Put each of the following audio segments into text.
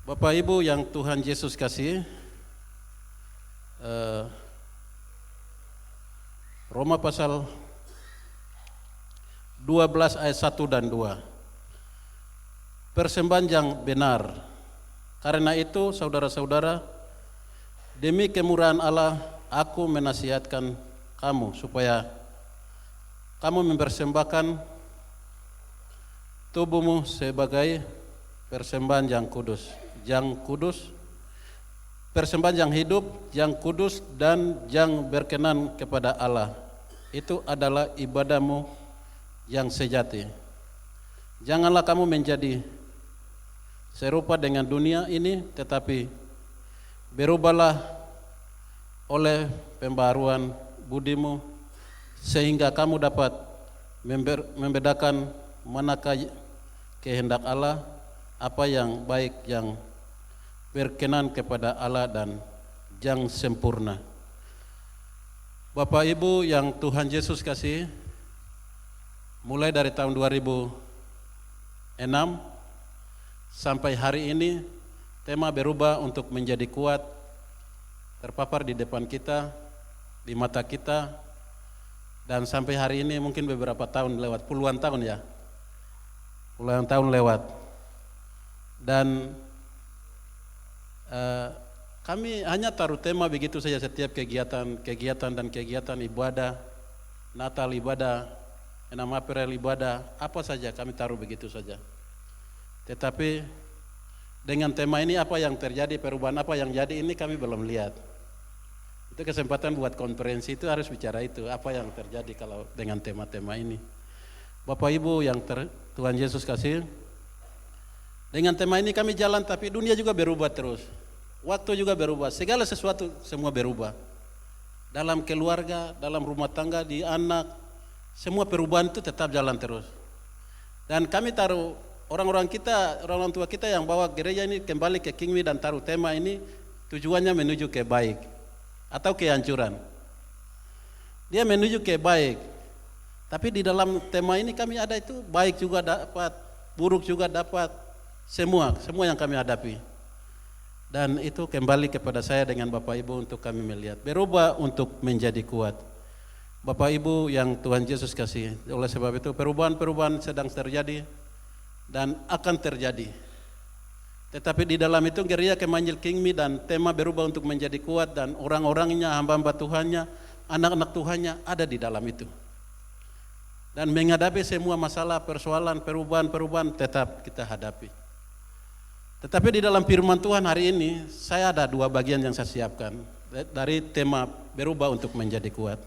Bapak Ibu yang Tuhan Yesus kasih, Roma pasal 12 ayat 1 dan 2. Persembahan yang benar. Karena itu saudara-saudara, demi kemurahan Allah aku menasihatkan kamu supaya kamu mempersembahkan tubuhmu sebagai persembahan yang kudus, persembahan yang hidup, yang kudus dan yang berkenan kepada Allah. Itu adalah ibadahmu yang sejati. Janganlah kamu menjadi serupa dengan dunia ini, tetapi berubahlah oleh pembaharuan budimu sehingga kamu dapat membedakan manakah kehendak Allah, apa yang baik, yang berkenan kepada Allah dan yang sempurna. Bapak Ibu yang Tuhan Yesus kasih, mulai dari tahun 2006 sampai hari ini tema berubah untuk menjadi kuat terpapar di depan kita, di mata kita, dan sampai hari ini mungkin beberapa tahun lewat, puluhan tahun ya, puluhan tahun lewat. Dan kami hanya taruh tema begitu saja setiap kegiatan ibadah, Natal ibadah, Enam April ibadah, apa saja kami taruh begitu saja. Tetapi dengan tema ini apa yang terjadi, perubahan apa yang jadi ini kami belum lihat. Itu kesempatan buat konferensi itu harus bicara itu, apa yang terjadi kalau dengan tema-tema ini. Bapak Ibu yang Tuhan Yesus kasih, dengan tema ini kami jalan, tapi dunia juga berubah terus. Waktu juga berubah, segala sesuatu semua berubah. Dalam keluarga, dalam rumah tangga, di anak, semua perubahan itu tetap jalan terus. Dan kami taruh orang-orang tua kita yang bawa gereja ini kembali ke Kingmi dan taruh tema ini tujuannya menuju ke baik atau kehancuran. Dia menuju ke baik. Tapi di dalam tema ini kami ada itu baik juga dapat, buruk juga dapat. Semua yang kami hadapi. Dan itu kembali kepada saya dengan Bapak Ibu untuk kami melihat. Berubah untuk menjadi kuat. Bapak Ibu yang Tuhan Yesus kasih. Oleh sebab itu perubahan-perubahan sedang terjadi dan akan terjadi. Tetapi di dalam itu gereja Kemanjil Kingmi dan tema berubah untuk menjadi kuat, dan orang-orangnya, hamba-hamba Tuhannya, anak-anak Tuhannya ada di dalam itu. Dan menghadapi semua masalah, persoalan, perubahan-perubahan tetap kita hadapi. Tetapi di dalam firman Tuhan hari ini saya ada dua bagian yang saya siapkan dari tema berubah untuk menjadi kuat.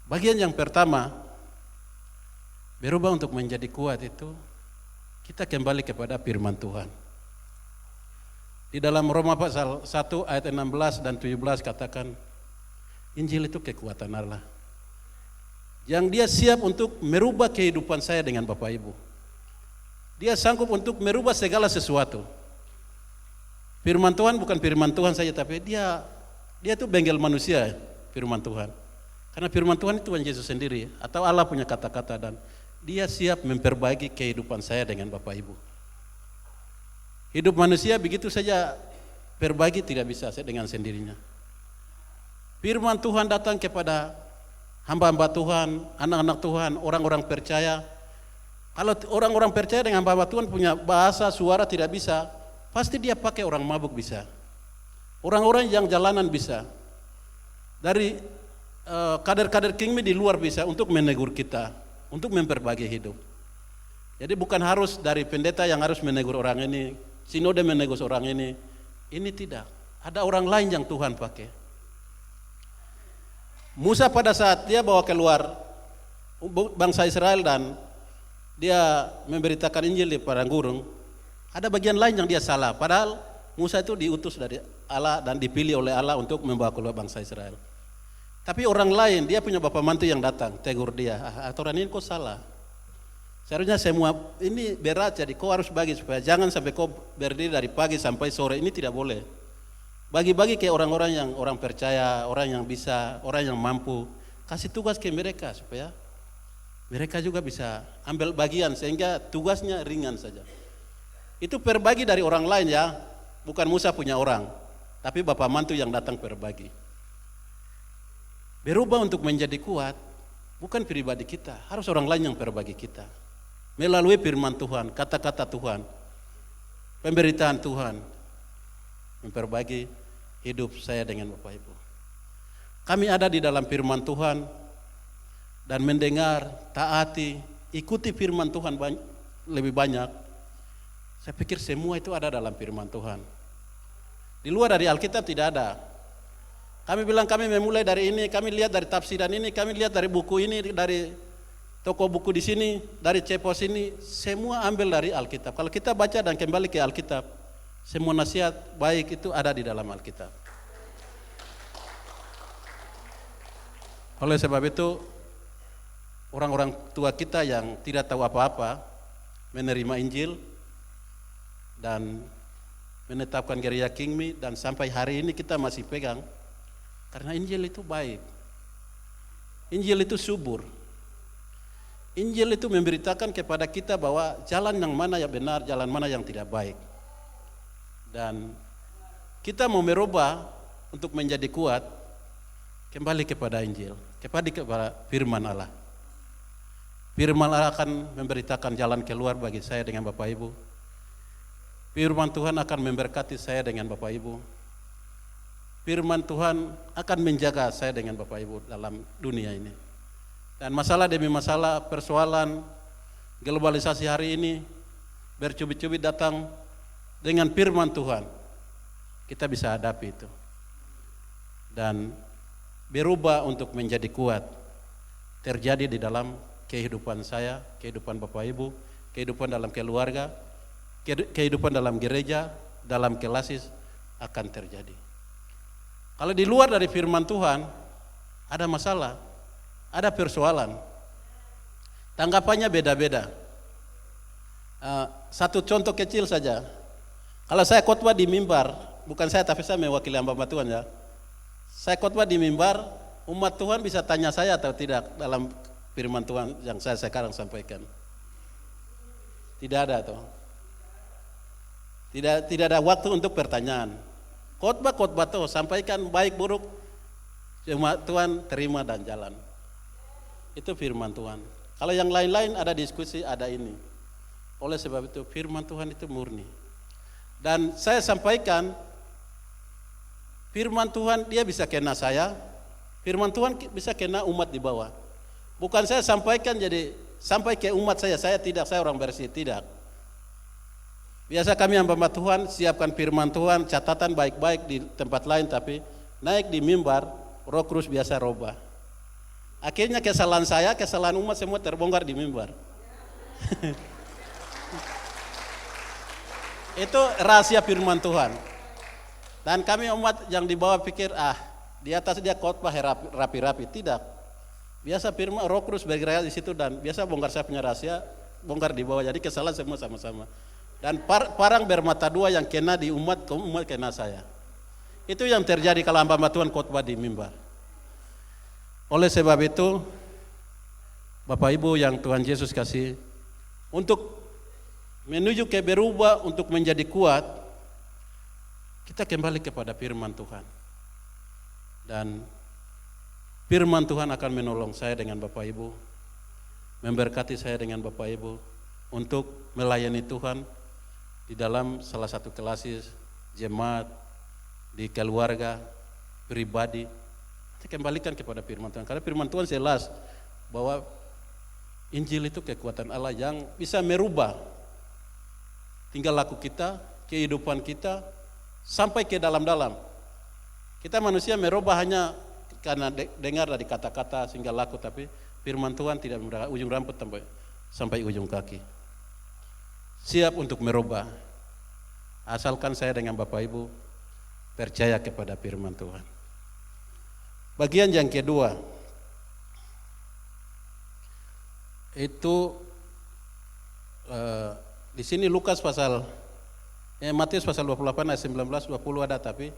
Bagian yang pertama, berubah untuk menjadi kuat itu kita kembali kepada firman Tuhan. Di dalam Roma pasal 1 ayat 16 dan 17 katakan, Injil itu kekuatan Allah yang dia siap untuk merubah kehidupan saya dengan Bapak Ibu. Dia sanggup untuk merubah segala sesuatu. Firman Tuhan bukan firman Tuhan saja, tapi dia itu bengkel manusia, firman Tuhan. Karena firman Tuhan itu Tuhan Yesus sendiri atau Allah punya kata-kata, dan dia siap memperbaiki kehidupan saya dengan Bapak Ibu. Hidup manusia begitu saja perbaiki tidak bisa dengan sendirinya. Firman Tuhan datang kepada hamba-hamba Tuhan, anak-anak Tuhan, orang-orang percaya. Kalau orang-orang percaya dengan hamba Tuhan punya bahasa, suara tidak bisa, pasti dia pakai orang mabuk bisa. Orang-orang yang jalanan bisa. Dari kader-kader Kingmi di luar bisa untuk menegur kita, untuk memperbaiki hidup. Jadi bukan harus dari pendeta yang harus menegur orang ini, sinode menegur orang ini tidak. Ada orang lain yang Tuhan pakai. Musa pada saat dia bawa keluar bangsa Israel dan dia memberitakan Injil di padang gurun, ada bagian lain yang dia salah. Padahal Musa itu diutus dari Allah dan dipilih oleh Allah untuk membawa keluar bangsa Israel. Tapi orang lain, dia punya bapak mantu yang datang, tegur dia, aturan ini kok salah. Seharusnya semua ini berat, jadi kau harus bagi supaya jangan sampai kau berdiri dari pagi sampai sore, ini tidak boleh. Bagi-bagi ke orang-orang yang orang percaya, orang yang bisa, orang yang mampu. Kasih tugas ke mereka supaya mereka juga bisa ambil bagian sehingga tugasnya ringan saja. Itu berbagi dari orang lain ya, bukan Musa punya orang, tapi bapak mantu yang datang berbagi. Berubah untuk menjadi kuat, bukan pribadi kita, harus orang lain yang berbagi kita. Melalui firman Tuhan, kata-kata Tuhan, pemberitaan Tuhan, memperbagi hidup saya dengan Bapak Ibu. Kami ada di dalam firman Tuhan dan mendengar, taati, ikuti firman Tuhan lebih banyak. Saya pikir semua itu ada dalam firman Tuhan. Di luar dari Alkitab tidak ada. Kami bilang kami memulai dari ini, kami lihat dari tafsiran ini, kami lihat dari buku ini, dari toko buku di sini, dari cepos ini, semua ambil dari Alkitab. Kalau kita baca dan kembali ke Alkitab, semua nasihat baik itu ada di dalam Alkitab. Oleh sebab itu, orang-orang tua kita yang tidak tahu apa-apa menerima Injil dan menetapkan gereja Kingmi, dan sampai hari ini kita masih pegang karena Injil itu baik. Injil itu subur. Injil itu memberitakan kepada kita bahwa jalan yang mana yang benar, jalan mana yang tidak baik. Dan kita mau merubah untuk menjadi kuat, kembali kepada Injil, kepada firman Allah. Firman Allah akan memberitakan jalan keluar bagi saya dengan Bapak Ibu. Firman Tuhan akan memberkati saya dengan Bapak Ibu. Firman Tuhan akan menjaga saya dengan Bapak Ibu dalam dunia ini. Dan masalah demi masalah, persoalan globalisasi hari ini bercubit-cubit datang, dengan firman Tuhan kita bisa hadapi itu dan berubah untuk menjadi kuat. Terjadi di dalam kehidupan saya, kehidupan Bapak Ibu, kehidupan dalam keluarga, kehidupan dalam gereja, dalam kelasis akan terjadi. Kalau di luar dari firman Tuhan ada masalah, ada persoalan, tanggapannya beda-beda. Satu contoh kecil saja. Kalau saya khotbah di mimbar, bukan saya tapi saya mewakili hamba Tuhan ya. Saya khotbah di mimbar, umat Tuhan bisa tanya saya atau tidak dalam firman Tuhan yang saya sekarang sampaikan. Tidak ada toh. Tidak ada waktu untuk pertanyaan. Khotbah toh, sampaikan baik buruk, umat Tuhan terima dan jalan. Itu firman Tuhan. Kalau yang lain-lain ada diskusi, ada ini. Oleh sebab itu firman Tuhan itu murni. Dan saya sampaikan firman Tuhan dia bisa kena saya, firman Tuhan bisa kena umat di bawah. Bukan saya sampaikan jadi sampai ke umat saya tidak, saya orang bersih, tidak. Biasa kami hamba Tuhan siapkan firman Tuhan, catatan baik-baik di tempat lain, tapi naik di mimbar, Roh Kudus biasa robah. Akhirnya kesalahan saya, kesalahan umat semua terbongkar di mimbar. Itu rahasia firman Tuhan. Dan kami umat yang di bawah pikir, di atas dia khotbah rapi-rapi. Tidak. Biasa firman Roh Kudus bergerak di situ dan biasa bongkar saya punya rahasia, bongkar di bawah. Jadi kesalahan semua sama-sama. Dan parang bermata dua yang kena di umat kena saya. Itu yang terjadi kalau hamba Tuhan khotbah di mimbar. Oleh sebab itu, Bapak Ibu yang Tuhan Yesus kasih, untuk menuju ke berubah untuk menjadi kuat, kita kembali kepada firman Tuhan. Dan firman Tuhan akan menolong saya dengan Bapak Ibu, memberkati saya dengan Bapak Ibu untuk melayani Tuhan di dalam salah satu kelasis, jemaat, di keluarga, pribadi. Kita kembalikan kepada firman Tuhan. Karena firman Tuhan jelas bahwa Injil itu kekuatan Allah yang bisa merubah tinggal laku kita, kehidupan kita, sampai ke dalam-dalam. Kita manusia merubah hanya karena dengar dari kata-kata sehingga laku, tapi firman Tuhan tidak merubah ujung rambut sampai ujung kaki. Siap untuk merubah. Asalkan saya dengan Bapak Ibu percaya kepada firman Tuhan. Bagian yang kedua, itu di sini Lukas Matius pasal 28 ayat 19 20 ada, tapi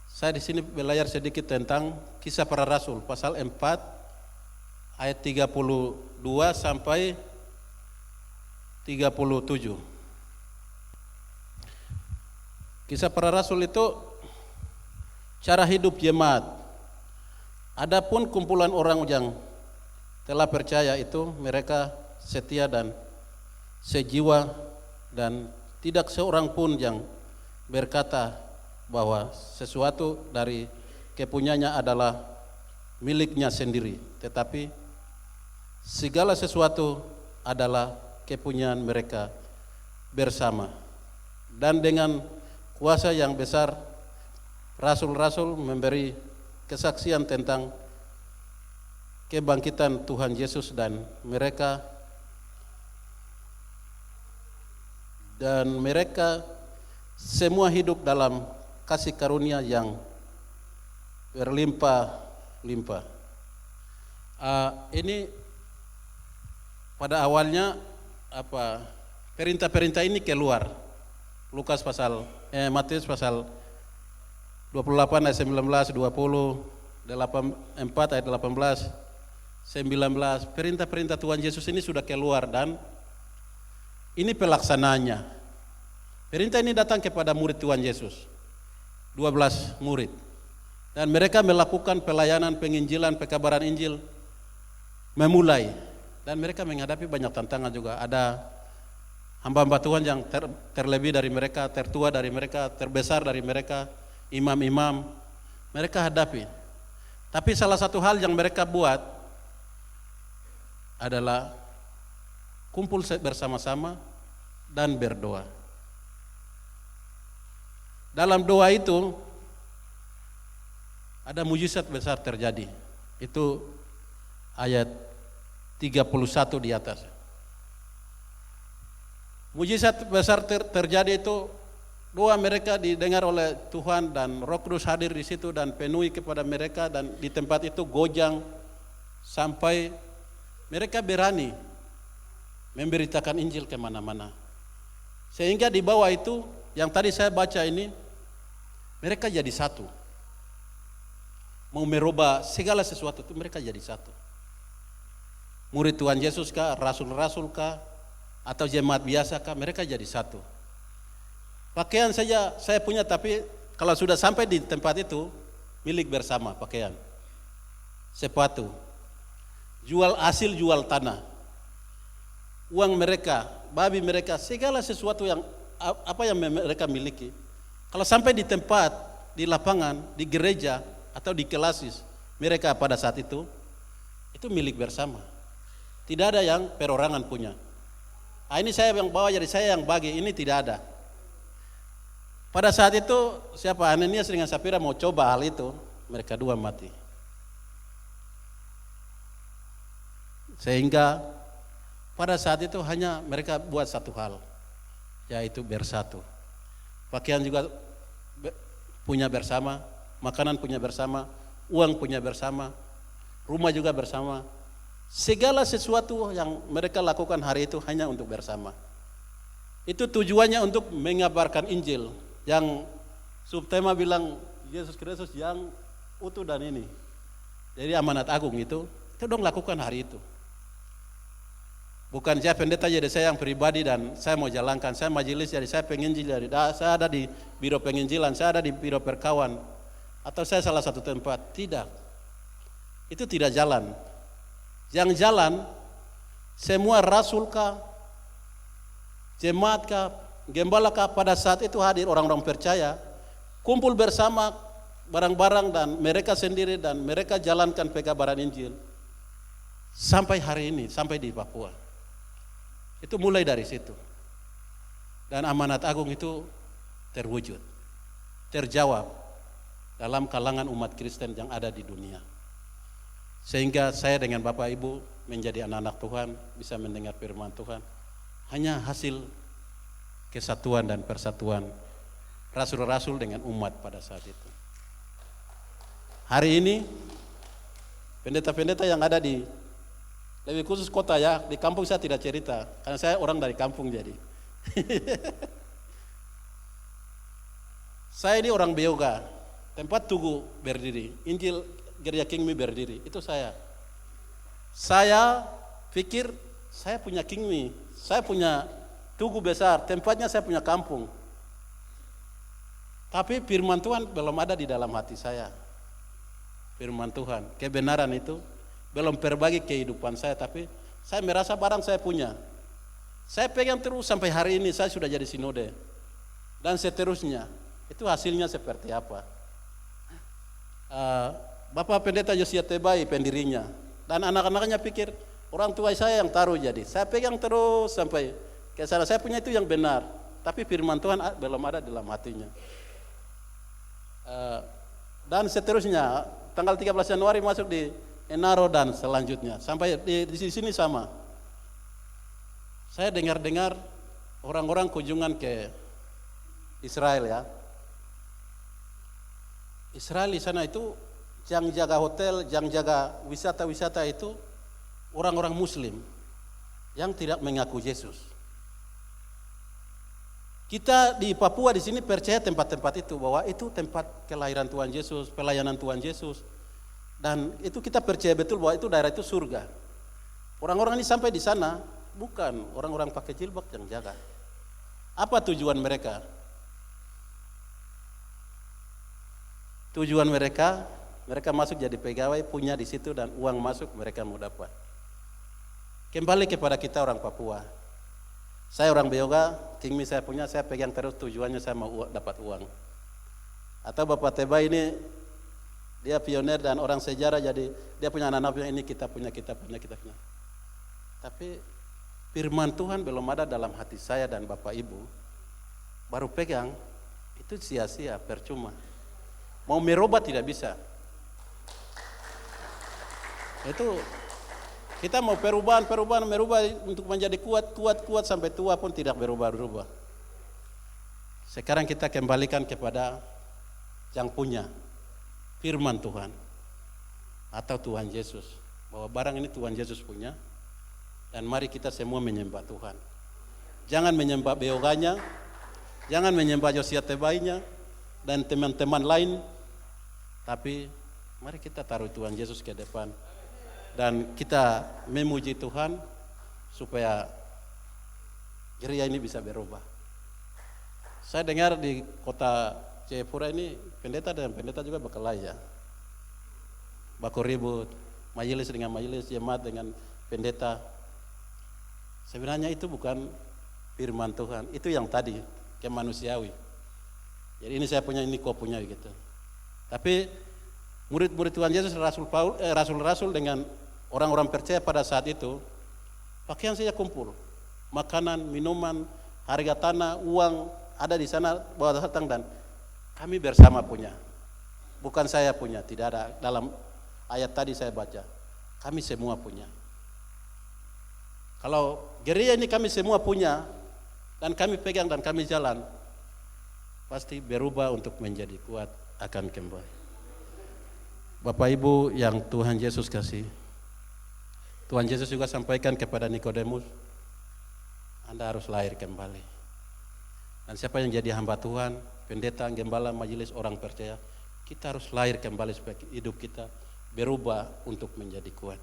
saya di sini belajar sedikit tentang Kisah Para Rasul pasal 4 ayat 32 sampai 37. Kisah para Rasul itu cara hidup jemaat. Adapun kumpulan orang yang telah percaya itu mereka setia dan sejiwa, dan tidak seorang pun yang berkata bahwa sesuatu dari kepunyaannya adalah miliknya sendiri, tetapi segala sesuatu adalah kepunyaan mereka bersama. Dan dengan kuasa yang besar, rasul-rasul memberi kesaksian tentang kebangkitan Tuhan Yesus, dan mereka semua hidup dalam kasih karunia yang berlimpah-limpah. Ini pada awalnya perintah-perintah ini keluar Matius pasal 28 ayat 19, 20, 4 ayat 18, 19. Perintah-perintah Tuhan Yesus ini sudah keluar, dan ini pelaksananya. Perintah ini datang kepada murid Tuhan Yesus, 12 murid. Dan mereka melakukan pelayanan penginjilan, pekabaran Injil, memulai. Dan mereka menghadapi banyak tantangan juga. Ada hamba-hamba Tuhan yang terlebih dari mereka, tertua dari mereka, terbesar dari mereka, imam-imam, mereka hadapi. Tapi salah satu hal yang mereka buat adalah kumpul bersama-sama dan berdoa. Dalam doa itu ada mujizat besar terjadi. Itu ayat 31 di atas. Mujizat besar terjadi itu, doa mereka didengar oleh Tuhan dan Roh Kudus hadir di situ dan penuhi kepada mereka, dan di tempat itu gojang sampai mereka berani memberitakan Injil kemana-mana. Sehingga di bawah itu yang tadi saya baca ini, mereka jadi satu. Mau merubah segala sesuatu itu mereka jadi satu. Murid Tuhan Yesus kah, rasul-rasul kah, atau jemaat biasa kah, mereka jadi satu. Pakaian saja saya punya, tapi kalau sudah sampai di tempat itu, milik bersama pakaian. Sepatu, jual tanah, uang mereka, babi mereka, segala sesuatu yang mereka miliki. Kalau sampai di tempat, di lapangan, di gereja, atau di kelasis mereka pada saat itu milik bersama. Tidak ada yang perorangan punya. Ini saya yang bawa, jadi saya yang bagi, ini tidak ada. Pada saat itu Ananias dengan Safira mau coba hal itu, mereka dua mati. Sehingga pada saat itu hanya mereka buat satu hal, yaitu bersatu. Pakaian juga punya bersama, makanan punya bersama, uang punya bersama, rumah juga bersama. Segala sesuatu yang mereka lakukan hari itu hanya untuk bersama. Itu tujuannya untuk mengabarkan Injil, yang subtema bilang Yesus Kristus yang utuh dan ini. Jadi amanat agung itu dong lakukan hari itu. Bukan saya pendeta jadi saya yang pribadi dan saya mau jalankan, saya majelis jadi saya penginjil, jadi saya ada di biro penginjilan, saya ada di biro perkawan, atau saya salah satu tempat. Tidak, itu tidak jalan. Yang jalan semua rasul kah, jemaat kah, gembala kah, pada saat itu hadir orang-orang percaya, kumpul bersama barang-barang dan mereka sendiri, dan mereka jalankan pekabaran Injil sampai hari ini, sampai di Papua. Itu mulai dari situ. Dan amanat agung itu terwujud, terjawab dalam kalangan umat Kristen yang ada di dunia. Sehingga saya dengan Bapak Ibu menjadi anak-anak Tuhan, bisa mendengar firman Tuhan, hanya hasil kesatuan dan persatuan rasul-rasul dengan umat pada saat itu. Hari ini pendeta-pendeta yang ada di, lebih khusus kota ya, di kampung saya tidak cerita, karena saya orang dari kampung jadi. Saya ini orang Beoga, tempat Tugu berdiri, Injil Gereja Kingmi berdiri, itu saya. Saya pikir saya punya Kingmi, saya punya Tugu besar, tempatnya saya punya kampung. Tapi firman Tuhan belum ada di dalam hati saya. Firman Tuhan, kebenaran itu belum berbagi kehidupan saya, tapi saya merasa barang saya punya. Saya pegang terus sampai hari ini, saya sudah jadi sinode. Dan seterusnya, itu hasilnya seperti apa? Bapak Pendeta Yosia Tebai pendirinya, dan anak-anaknya pikir orang tua saya yang taruh jadi. Saya pegang terus sampai ke sana, saya punya itu yang benar. Tapi firman Tuhan belum ada dalam hatinya. Dan seterusnya, tanggal 13 Januari masuk di Enaro dan selanjutnya. Sampai di sini sama. Saya dengar-dengar orang-orang kunjungan ke Israel ya. Israel di sana itu yang jaga hotel, yang jaga wisata-wisata itu orang-orang Muslim yang tidak mengaku Yesus. Kita di Papua di sini percaya tempat-tempat itu bahwa itu tempat kelahiran Tuhan Yesus, pelayanan Tuhan Yesus, dan itu kita percaya betul bahwa itu daerah itu surga. Orang-orang ini sampai di sana bukan orang-orang pakai jilbab yang jaga. Apa tujuan mereka? Tujuan mereka masuk jadi pegawai, punya di situ dan uang masuk mereka mau dapat. Kembali kepada kita orang Papua. Saya orang Beoga, Kingmi saya punya, saya pegang terus tujuannya saya mau dapat uang. Atau Bapak Teba ini dia pionir dan orang sejarah, jadi dia punya anak-anaknya, ini kita punya. Tapi firman Tuhan belum ada dalam hati saya dan Bapak Ibu. Baru pegang, itu sia-sia, percuma. Mau merubah tidak bisa. Itu kita mau perubahan merubah untuk menjadi kuat sampai tua pun tidak berubah. Sekarang kita kembalikan kepada yang punya firman Tuhan atau Tuhan Yesus, bahwa barang ini Tuhan Yesus punya, dan mari kita semua menyembah Tuhan. Jangan menyembah Beoganya, jangan menyembah Yosia Tebainya dan teman-teman lain, tapi mari kita taruh Tuhan Yesus ke depan. Dan kita memuji Tuhan supaya gereja ini bisa berubah. Saya dengar di kota Jayapura ini pendeta dan pendeta juga berkelahi ya. Baku ribut, majelis dengan majelis, jemaat dengan pendeta. Sebenarnya itu bukan firman Tuhan, itu yang tadi kemanusiawi. Jadi ini saya punya, ini kau punya gitu. Tapi murid-murid Tuhan Yesus, rasul-rasul dengan orang-orang percaya pada saat itu, pakaian saja kumpul, makanan, minuman, harga tanah, uang ada di sana bawa datang, dan kami bersama punya. Bukan saya punya, tidak ada dalam ayat tadi saya baca. Kami semua punya. Kalau gereja ini kami semua punya dan kami pegang dan kami jalan, pasti berubah untuk menjadi kuat akan kembali. Bapak Ibu yang Tuhan Yesus kasih, Tuhan Yesus juga sampaikan kepada Nikodemus, Anda harus lahir kembali. Dan siapa yang jadi hamba Tuhan, pendeta, gembala, majelis, orang percaya, kita harus lahir kembali supaya hidup kita berubah untuk menjadi kuat.